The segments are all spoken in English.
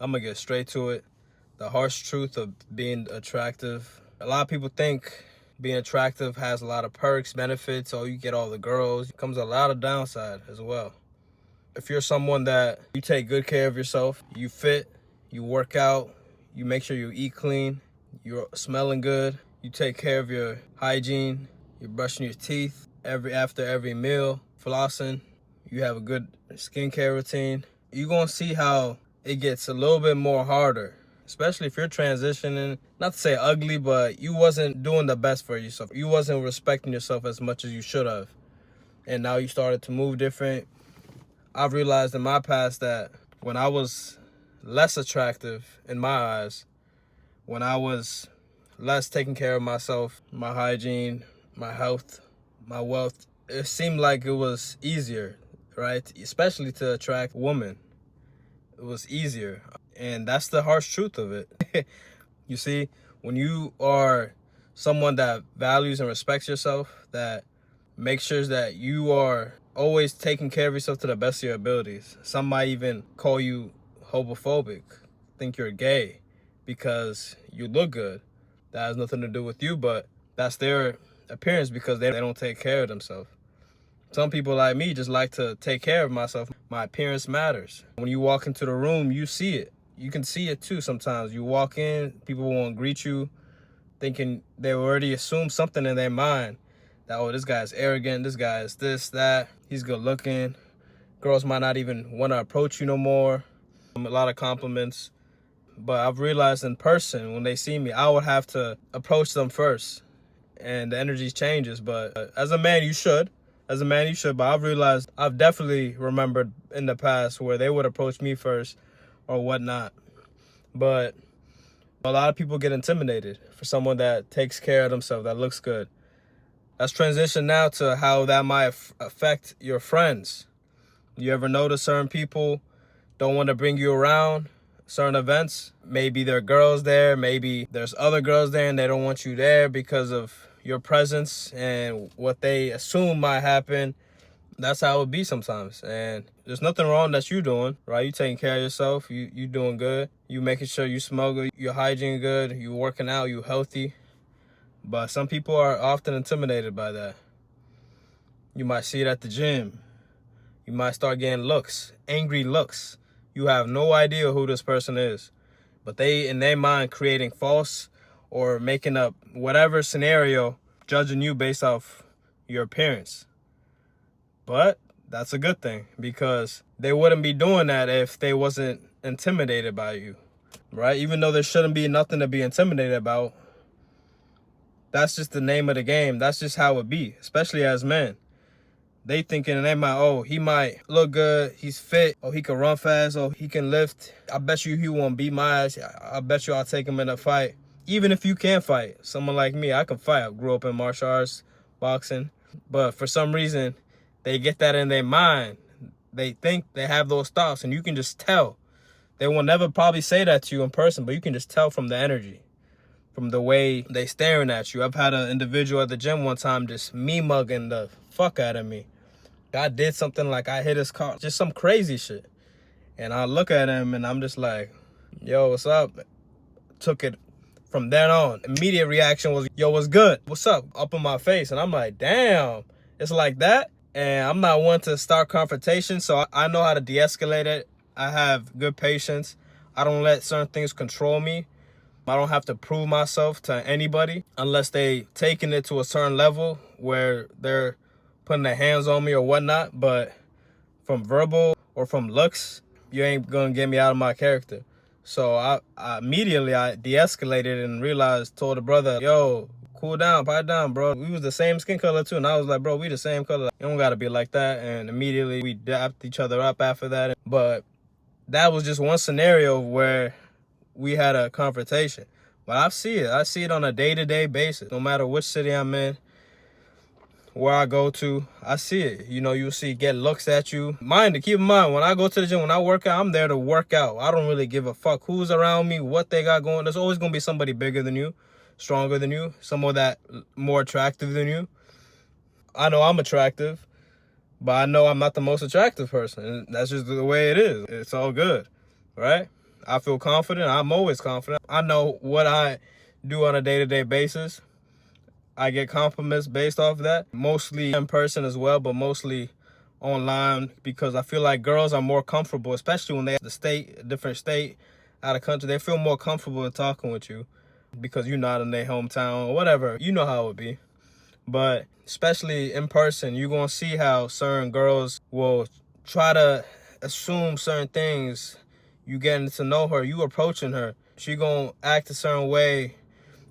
I'm gonna get straight to it. The harsh truth of being attractive. A lot of people think being attractive has a lot of perks, benefits, you get all the girls. It comes a lot of downside as well. If you're someone that you take good care of yourself, you fit, you work out, you make sure you eat clean, you're smelling good, you take care of your hygiene, you're brushing your teeth after every meal, flossing, you have a good skincare routine, you're gonna see how it gets a little bit more harder, especially if you're transitioning, not to say ugly, but you wasn't doing the best for yourself. You wasn't respecting yourself as much as you should have. And now you started to move different. I've realized in my past that when I was less attractive in my eyes, when I was less taking care of myself, my hygiene, my health, my wealth, it seemed like it was easier, right? Especially to attract women. It was easier. And that's the harsh truth of it. You see, when you are someone that values and respects yourself, that makes sure that you are always taking care of yourself to the best of your abilities. Some might even call you homophobic, think you're gay because you look good. That has nothing to do with you, but that's their appearance because they don't take care of themselves. Some people like me just like to take care of myself. My appearance matters. When you walk into the room, you see it. You can see it too sometimes. You walk in, people won't greet you, thinking they already assume something in their mind. That, oh, this guy's arrogant, this guy is this, that, he's good looking. Girls might not even want to approach you no more. A lot of compliments. But I've realized in person, when they see me, I would have to approach them first. And the energy changes. But as a man, you should. As a man, you should. But I've realized, I've definitely remembered in the past where they would approach me first or whatnot. But a lot of people get intimidated for someone that takes care of themselves, that looks good. Let's transition now to how that might affect your friends. You ever notice certain people don't want to bring you around certain events? Maybe there are girls there, maybe there's other girls there and they don't want you there because of your presence and what they assume might happen. That's how it would be sometimes. And there's nothing wrong that you're doing, right? You taking care of yourself, you doing good, you making sure you smell good, your hygiene good, you working out, you healthy. But some people are often intimidated by that. You might see it at the gym. You might start getting looks, angry looks. You have no idea who this person is. But they, in their mind, creating false or making up whatever scenario, judging you based off your appearance. But that's a good thing because they wouldn't be doing that if they wasn't intimidated by you, right? Even though there shouldn't be nothing to be intimidated about, that's just the name of the game. That's just how it be, especially as men. They thinking in their mind, oh, he might look good, he's fit, oh, he can run fast, oh, he can lift. I bet you he won't beat my ass. I bet you I'll take him in a fight. Even if you can fight, someone like me, I can fight. I grew up in martial arts, boxing. But for some reason, they get that in their mind. They think they have those thoughts, and you can just tell. They will never probably say that to you in person, but you can just tell from the energy, from the way they staring at you. I've had an individual at the gym one time just me-mugging the fuck out of me. I did something like I hit his car, just some crazy shit. And I look at him, and I'm just like, yo, what's up? Took it from then on. Immediate reaction was, yo, what's good? What's up? Up in my face. And I'm like, damn, it's like that? And I'm not one to start confrontation, so I know how to de-escalate it. I have good patience. I don't let certain things control me. I don't have to prove myself to anybody unless they taking it to a certain level where they're putting their hands on me or whatnot. But from verbal or from looks, you ain't gonna get me out of my character. So I immediately de-escalated and realized, told the brother, yo, cool down, pipe down, bro. We was the same skin color too. And I was like, bro, we the same color. You don't gotta be like that. And immediately we dapped each other up after that. But that was just one scenario where we had a confrontation. But I see it on a day-to-day basis. No matter which city I'm in, where I go to, I see it. You know, you'll see get looks at you. Keep in mind, when I go to the gym, when I work out, I'm there to work out. I don't really give a fuck who's around me, what they got going. There's always gonna be somebody bigger than you, stronger than you, someone that more attractive than you. I know I'm attractive, but I know I'm not the most attractive person. And that's just the way it is. It's all good, right? I feel confident. I'm always confident. I know what I do on a day-to-day basis. I get compliments based off that, mostly in person as well, but mostly online, because I feel like girls are more comfortable, especially when they're a different state, out of country. They feel more comfortable in talking with you because you're not in their hometown or whatever. You know how it would be. But especially in person, you're going to see how certain girls will try to assume certain things. You getting to know her, you approaching her. She going to act a certain way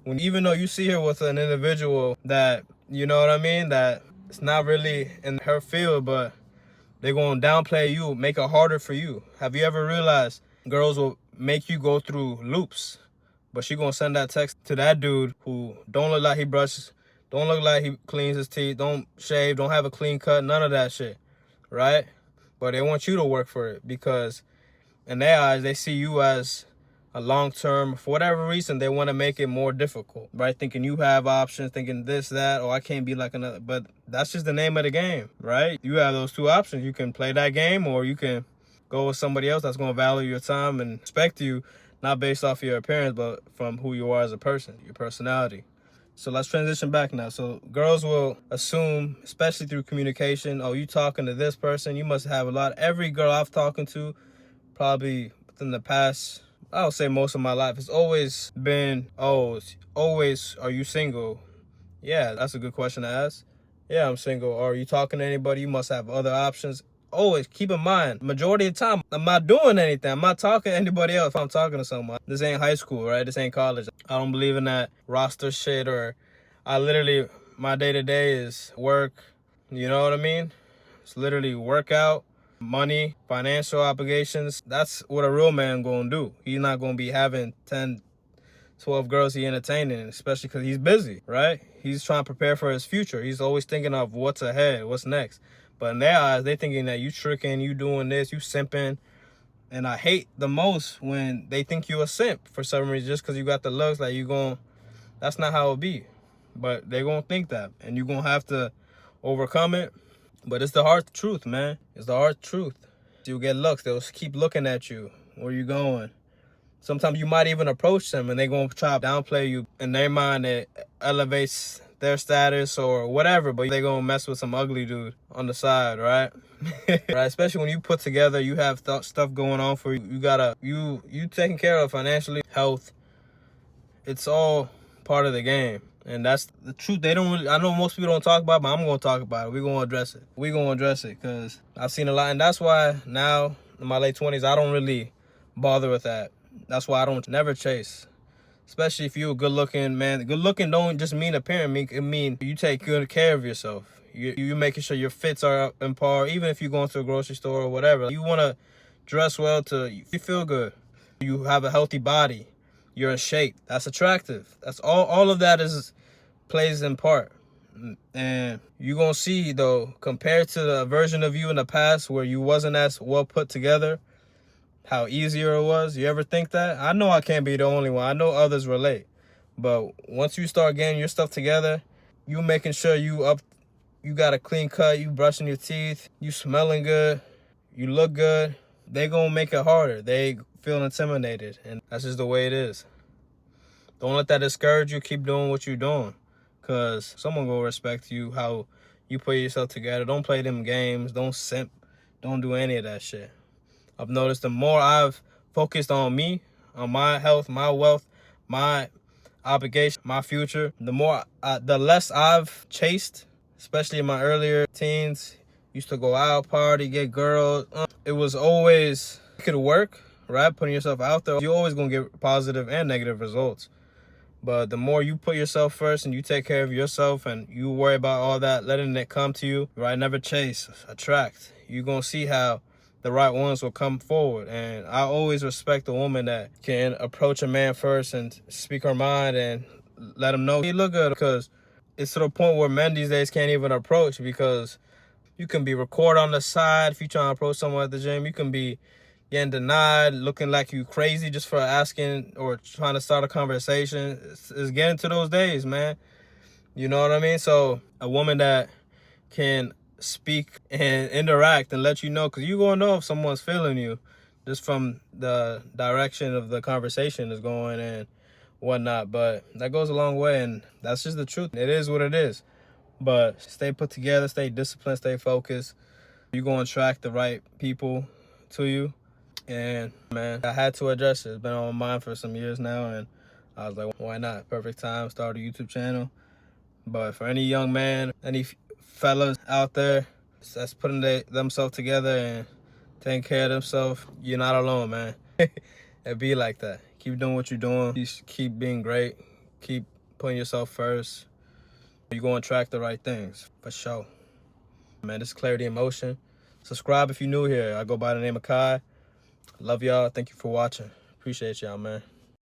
when, even though you see her with an individual that, you know what I mean, that it's not really in her field, but they're going to downplay you, make it harder for you. Have you ever realized girls will make you go through loops, but she going to send that text to that dude who don't look like he brushes, don't look like he cleans his teeth, don't shave, don't have a clean cut, none of that shit, right? But they want you to work for it because in their eyes, they see you as a long-term, for whatever reason, they want to make it more difficult, right? Thinking you have options, thinking this, that, or I can't be like another. But that's just the name of the game, right? You have those two options. You can play that game, or you can go with somebody else that's going to value your time and respect you, not based off your appearance, but from who you are as a person, your personality. So let's transition back now. So girls will assume, especially through communication, oh, you talking to this person, you must have a lot. Every girl I've talked to, probably within the past, I would say most of my life, it's always been, oh, always, are you single? Yeah, that's a good question to ask. Yeah, I'm single. Or are you talking to anybody? You must have other options. Always keep in mind, majority of the time, I'm not doing anything. I'm not talking to anybody else if I'm talking to someone. This ain't high school, right? This ain't college. I don't believe in that roster shit, or I literally, my day-to-day is work. You know what I mean? It's literally workout, money, financial obligations. That's what a real man gonna do. He's not gonna be having 10, 12 girls he entertaining, especially because he's busy, right? He's trying to prepare for his future. He's always thinking of what's ahead, what's next. But in their eyes, they thinking that you tricking, you doing this, you simping. And I hate the most when they think you a simp for some reason, just because you got the looks, like you going, that's not how it be. But they gonna think that, and you gonna have to overcome it. But it's the hard truth, man. It's the hard truth. You'll get looks. They'll keep looking at you. Where you going? Sometimes you might even approach them and they going to try to downplay you. In their mind, it elevates their status or whatever, but they going to mess with some ugly dude on the side, right? Right? Especially when you put together, you have stuff going on for you. You taking care of financially, health. It's all part of the game. And that's the truth. They don't really, I know most people don't talk about it, but I'm going to talk about it. We're going to address it. We're going to address it because I've seen a lot. And that's why now, in my late 20s, I don't really bother with that. That's why I don't never chase. Especially if you're a good-looking man. Good-looking don't just mean appearance. It mean you take good care of yourself. You making sure your fits are in par, even if you're going to a grocery store or whatever. You want to dress well to you feel good. You have a healthy body. You're in shape. That's attractive. That's all of that plays in part. And you're going to see, though, compared to the version of you in the past where you wasn't as well put together, how easier it was. You ever think that? I know I can't be the only one. I know others relate. But once you start getting your stuff together, you making sure you got a clean cut, you brushing your teeth, you smelling good, you look good, they going to make it harder. They feel intimidated, and that's just the way it is. Don't let that discourage you. Keep doing what you're doing, because someone will respect you, how you put yourself together. Don't play them games. Don't simp. Don't do any of that shit. I've noticed the more I've focused on me, on my health, my wealth, my obligation, my future, the less I've chased, especially in my earlier teens. Used to go out, party, get girls. It was always, it could work, right? Putting yourself out there, you're always going to get positive and negative results. But the more you put yourself first and you take care of yourself and you worry about all that, letting it come to you, right? Never chase, attract. You're going to see how the right ones will come forward. And I always respect a woman that can approach a man first and speak her mind and let him know he look good, because it's to the point where men these days can't even approach, because you can be recorded on the side. If you're trying to approach someone at the gym, you can be getting denied, looking like you crazy just for asking or trying to start a conversation. It's getting to those days, man. You know what I mean? So a woman that can speak and interact and let you know, because you're going to know if someone's feeling you. just from the direction of the conversation is going and whatnot. But that goes a long way, and that's just the truth. It is what it is. But stay put together, stay disciplined, stay focused. You're going to attract the right people to you. And, man, I had to address it. It's been on my mind for some years now, and I was like, why not? Perfect time, start a YouTube channel. But for any young man, any fellas out there that's putting themselves together and taking care of themselves, you're not alone, man. It be like that. Keep doing what you're doing. Just keep being great. Keep putting yourself first. You're going to attract the right things, for sure. Man, this is Clarity in Motion. Subscribe if you're new here. I go by the name of Kai. Love y'all. Thank you for watching. Appreciate y'all, man.